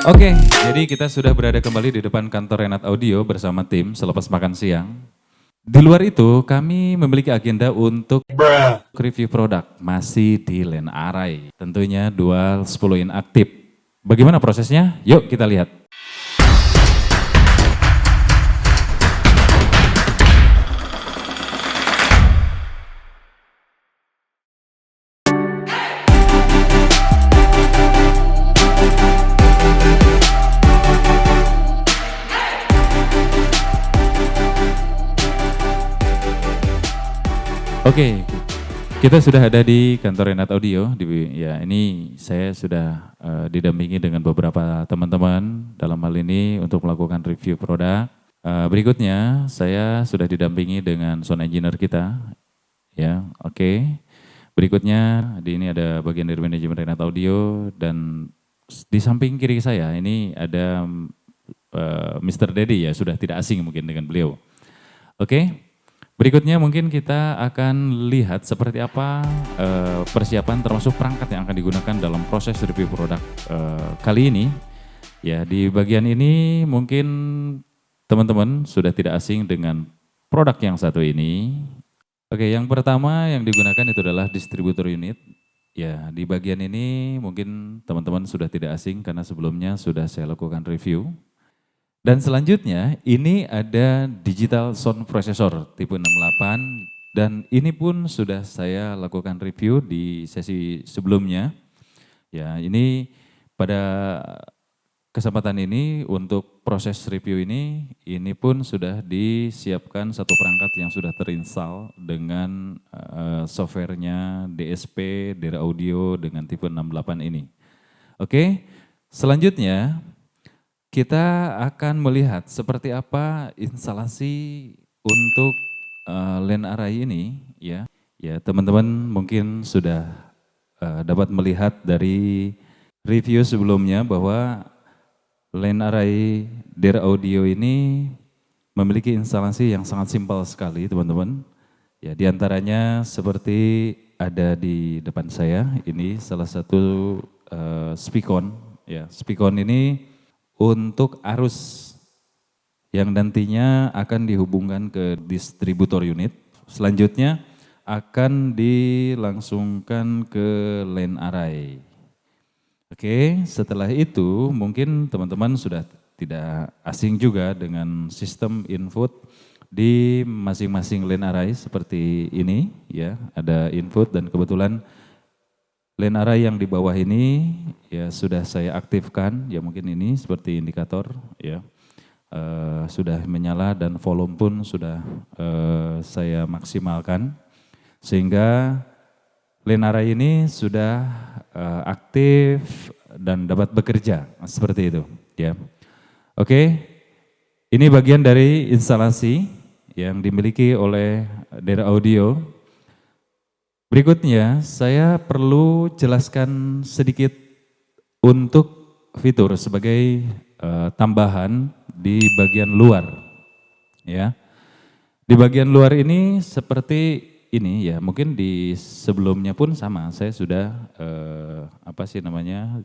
Oke, jadi kita sudah berada kembali di depan kantor Renat Audio bersama tim selepas makan siang. Di luar itu, kami memiliki agenda untuk review produk masih di Len Arai. Tentunya dual 10 in aktif. Bagaimana prosesnya? Yuk kita lihat. Oke, kita sudah ada di kantor Renat Audio. Ya, ini saya sudah didampingi dengan beberapa teman-teman dalam hal ini untuk melakukan review produk. Berikutnya, saya sudah didampingi dengan sound engineer kita. Ya, oke. Berikutnya, di ini ada bagian dari manajemen Renat Audio dan di samping kiri saya ini ada Mr. Dedi, ya, sudah tidak asing mungkin dengan beliau. Oke. Berikutnya mungkin kita akan lihat seperti apa persiapan termasuk perangkat yang akan digunakan dalam proses review produk kali ini. Ya, di bagian ini mungkin teman-teman sudah tidak asing dengan produk yang satu ini. Oke, yang pertama yang digunakan itu adalah distributor unit. Ya, di bagian ini mungkin teman-teman sudah tidak asing karena sebelumnya sudah saya lakukan review. Dan selanjutnya ini ada digital sound processor tipe 68 dan ini pun sudah saya lakukan review di sesi sebelumnya. Ya, ini pada kesempatan ini untuk proses review ini pun sudah disiapkan satu perangkat yang sudah terinstall dengan softwarenya DSP, Dera Audio dengan tipe 68 ini. Oke, selanjutnya kita akan melihat seperti apa instalasi untuk Len Arai ini, ya. Ya, teman-teman mungkin sudah dapat melihat dari review sebelumnya bahwa Len Arai Dera Audio ini memiliki instalasi yang sangat simpel sekali, teman-teman. Ya, diantaranya seperti ada di depan saya, ini salah satu speakon. Ya, speakon ini untuk arus yang nantinya akan dihubungkan ke distributor unit, selanjutnya akan dilangsungkan ke Len Arai. Oke, setelah itu mungkin teman-teman sudah tidak asing juga dengan sistem input di masing-masing Len Arai seperti ini, ya, ada input dan kebetulan Len Arai yang di bawah ini ya sudah saya aktifkan, ya mungkin ini seperti indikator, ya sudah menyala dan volume pun sudah saya maksimalkan sehingga Len Arai ini sudah aktif dan dapat bekerja seperti itu, ya. Oke, ini bagian dari instalasi yang dimiliki oleh Dera Audio. Berikutnya, saya perlu jelaskan sedikit untuk fitur sebagai tambahan di bagian luar. Ya, di bagian luar ini seperti ini, ya, mungkin di sebelumnya pun sama. Saya sudah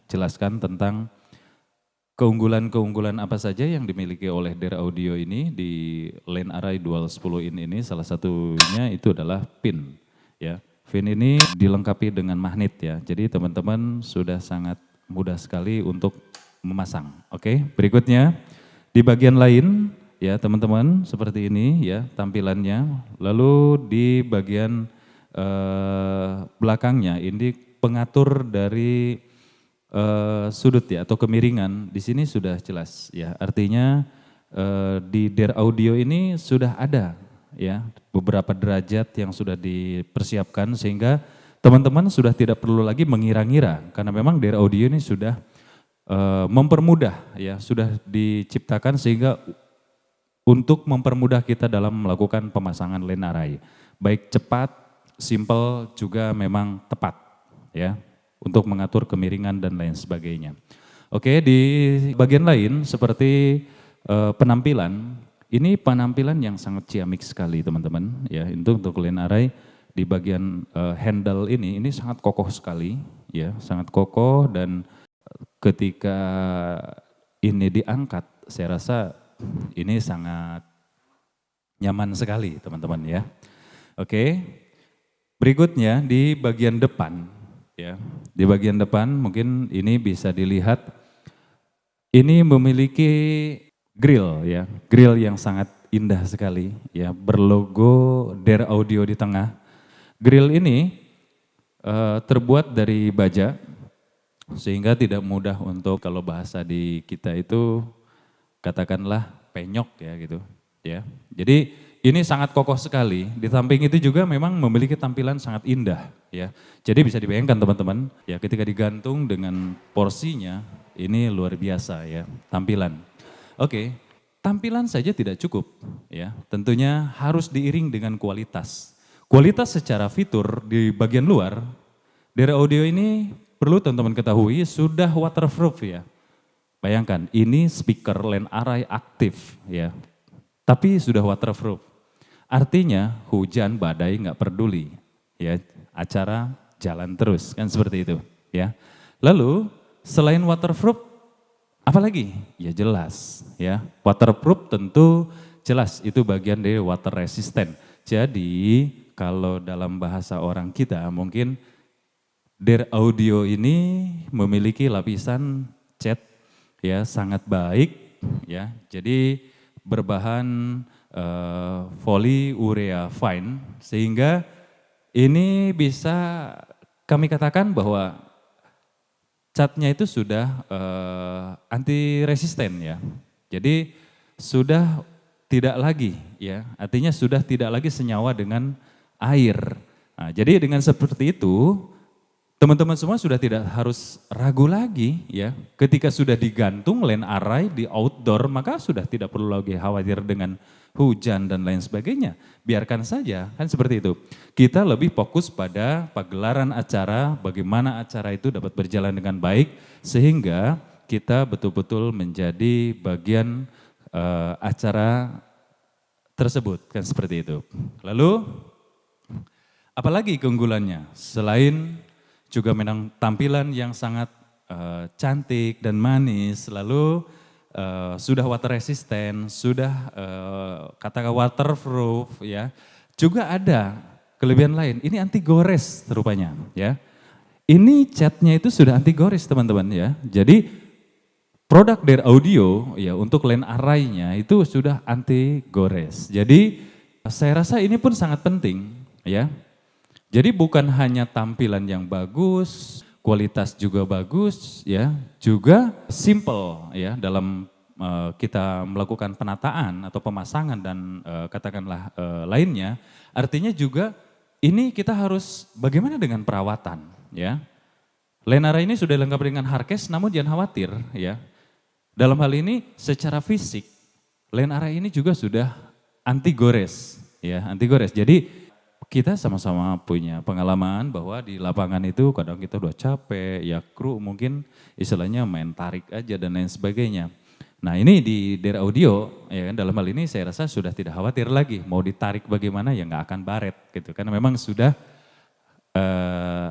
jelaskan tentang keunggulan-keunggulan apa saja yang dimiliki oleh Dera Audio ini di Len Arai Dual 10 in ini. Salah satunya itu adalah pin, ya. Pin ini dilengkapi dengan magnet, ya, jadi teman-teman sudah sangat mudah sekali untuk memasang. Oke, berikutnya di bagian lain, ya teman-teman, seperti ini, ya, tampilannya. Lalu di bagian belakangnya ini pengatur dari sudut, ya, atau kemiringan. Di sini sudah jelas, ya, artinya di Dera Audio ini sudah ada, ya, beberapa derajat yang sudah dipersiapkan sehingga teman-teman sudah tidak perlu lagi mengira-ngira karena memang Dera Audio ini sudah mempermudah, ya, sudah diciptakan sehingga untuk mempermudah kita dalam melakukan pemasangan Len Arai, baik cepat, simple, juga memang tepat, ya, untuk mengatur kemiringan dan lain sebagainya. Oke, di bagian lain seperti penampilan. Ini penampilan yang sangat ciamik sekali, teman-teman, ya. Untuk Len Arai di bagian handle ini sangat kokoh sekali, ya, sangat kokoh, dan ketika ini diangkat, saya rasa ini sangat nyaman sekali teman-teman ya. Oke, berikutnya di bagian depan ya. Di bagian depan mungkin ini bisa dilihat, ini memiliki grill ya, grill yang sangat indah sekali ya, berlogo Dare Audio di tengah. Grill ini terbuat dari baja sehingga tidak mudah untuk, kalau bahasa di kita itu katakanlah penyok ya gitu ya. Jadi ini sangat kokoh sekali, di samping itu juga memang memiliki tampilan sangat indah ya. Jadi bisa dibayangkan teman-teman ya, ketika digantung dengan porsinya ini luar biasa ya tampilan. Oke, tampilan saja tidak cukup ya, tentunya harus diiring dengan kualitas. Kualitas secara fitur di bagian luar, Dare Audio ini perlu teman-teman ketahui sudah waterproof ya. Bayangkan, ini speaker line array aktif ya, tapi sudah waterproof. Artinya hujan badai nggak peduli ya, acara jalan terus kan seperti itu ya. Lalu selain waterproof, apalagi? Ya jelas ya, waterproof tentu jelas itu bagian dari water resistant. Jadi kalau dalam bahasa orang kita mungkin Dare Audio ini memiliki lapisan cat ya sangat baik ya. Jadi berbahan polyurea fine sehingga ini bisa kami katakan bahwa catnya itu sudah anti resisten ya. Jadi sudah tidak lagi ya, artinya sudah tidak lagi senyawa dengan air. Nah, jadi dengan seperti itu teman-teman semua sudah tidak harus ragu lagi ya, ketika sudah digantung line array di outdoor maka sudah tidak perlu lagi khawatir dengan hujan dan lain sebagainya. Biarkan saja, kan seperti itu. Kita lebih fokus pada pagelaran acara, bagaimana acara itu dapat berjalan dengan baik sehingga kita betul-betul menjadi bagian acara tersebut, kan seperti itu. Lalu apalagi keunggulannya selain juga memang tampilan yang sangat cantik dan manis, lalu sudah water resistant, sudah katakan waterproof ya. Juga ada kelebihan lain, ini anti gores rupanya ya. Ini catnya itu sudah anti gores teman-teman ya. Jadi produk Dare Audio ya untuk line array-nya itu sudah anti gores. Jadi saya rasa ini pun sangat penting ya. Jadi bukan hanya tampilan yang bagus, kualitas juga bagus ya, juga simple ya dalam kita melakukan penataan atau pemasangan dan katakanlah lainnya. Artinya juga ini kita harus bagaimana dengan perawatan ya. Line array ini sudah lengkap dengan hardcase namun jangan khawatir ya. Dalam hal ini secara fisik line array ini juga sudah anti gores ya, anti gores. Jadi kita sama-sama punya pengalaman bahwa di lapangan itu kadang kita udah capek, ya kru mungkin istilahnya main tarik aja dan lain sebagainya. Nah ini di Dare Audio, ya kan dalam hal ini saya rasa sudah tidak khawatir lagi mau ditarik bagaimana ya nggak akan baret gitu. Karena memang sudah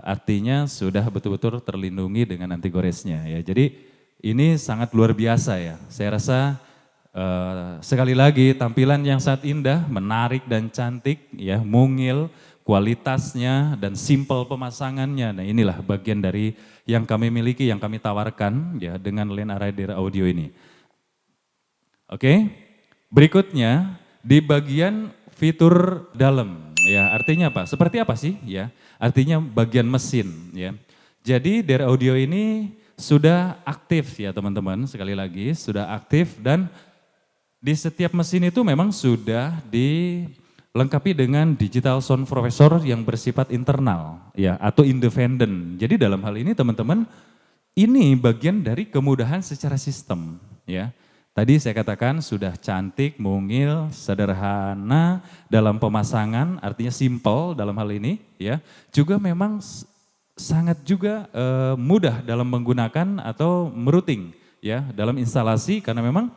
artinya sudah betul-betul terlindungi dengan anti goresnya ya. Jadi ini sangat luar biasa ya. Saya rasa sekali lagi tampilan yang sangat indah, menarik dan cantik ya, mungil, kualitasnya dan simple pemasangannya. Nah inilah bagian dari yang kami miliki, yang kami tawarkan ya dengan line array Dare Audio ini. Oke, berikutnya di bagian fitur dalam ya, artinya apa? Seperti apa sih ya? Artinya bagian mesin ya. Jadi Dare Audio ini sudah aktif ya teman-teman, sekali lagi sudah aktif dan di setiap mesin itu memang sudah dilengkapi dengan digital sound processor yang bersifat internal ya atau independen. Jadi dalam hal ini teman-teman ini bagian dari kemudahan secara sistem ya. Tadi saya katakan sudah cantik, mungil, sederhana dalam pemasangan, artinya simple dalam hal ini ya. Juga memang sangat juga mudah dalam menggunakan atau merouting ya dalam instalasi karena memang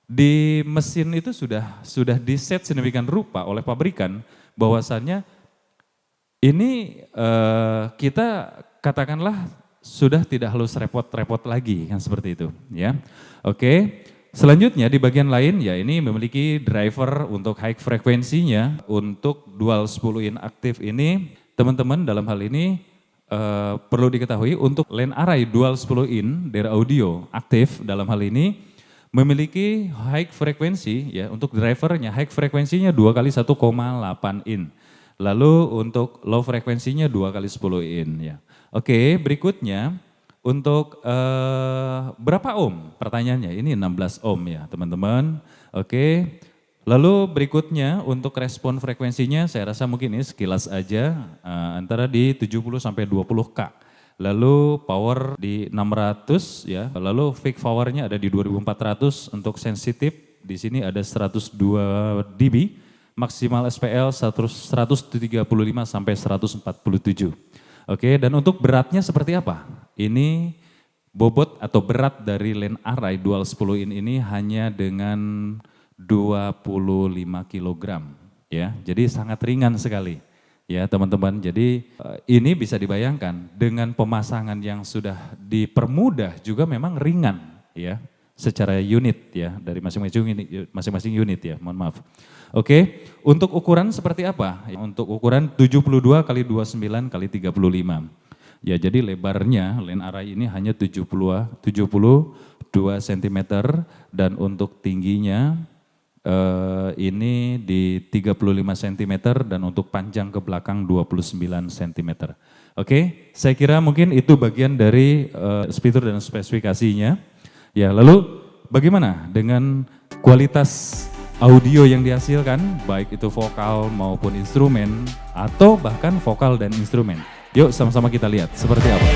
di mesin itu sudah di-set sedemikian rupa oleh pabrikan bahwasannya ini kita katakanlah sudah tidak harus repot-repot lagi kan seperti itu ya. Oke. Selanjutnya di bagian lain ya ini memiliki driver untuk high frekuensinya. Untuk dual 10 in aktif ini teman-teman dalam hal ini perlu diketahui untuk line array dual 10 in dari audio aktif dalam hal ini memiliki high frekuensi ya, untuk drivernya high frekuensinya 2 kali 1,8 in. Lalu untuk low frekuensinya 2 kali 10 in ya. Oke, berikutnya untuk berapa ohm? Pertanyaannya ini 16 ohm ya teman-teman. Oke. Lalu berikutnya untuk respon frekuensinya saya rasa mungkin ini sekilas aja antara di 70 sampai 20K. Lalu power di 600 ya. Lalu peak powernya ada di 2400, untuk sensitif di sini ada 102 dB, maksimal SPL 135 sampai 147. Oke, dan untuk beratnya seperti apa? Ini bobot atau berat dari line array dual 10 in ini hanya dengan 25 kg ya. Jadi sangat ringan sekali ya teman-teman. Jadi ini bisa dibayangkan dengan pemasangan yang sudah dipermudah juga memang ringan ya secara unit ya dari masing-masing unit ya. Mohon maaf. Oke, untuk ukuran seperti apa? Untuk ukuran 72 kali 29 kali 35. Ya, jadi lebarnya line array ini hanya 72 cm dan untuk tingginya ini di 35 cm dan untuk panjang ke belakang 29 cm. Oke, saya kira mungkin itu bagian dari fitur dan spesifikasinya. Ya, lalu bagaimana dengan kualitas audio yang dihasilkan, baik itu vokal maupun instrumen, atau bahkan vokal dan instrumen. Yuk sama-sama kita lihat seperti apa.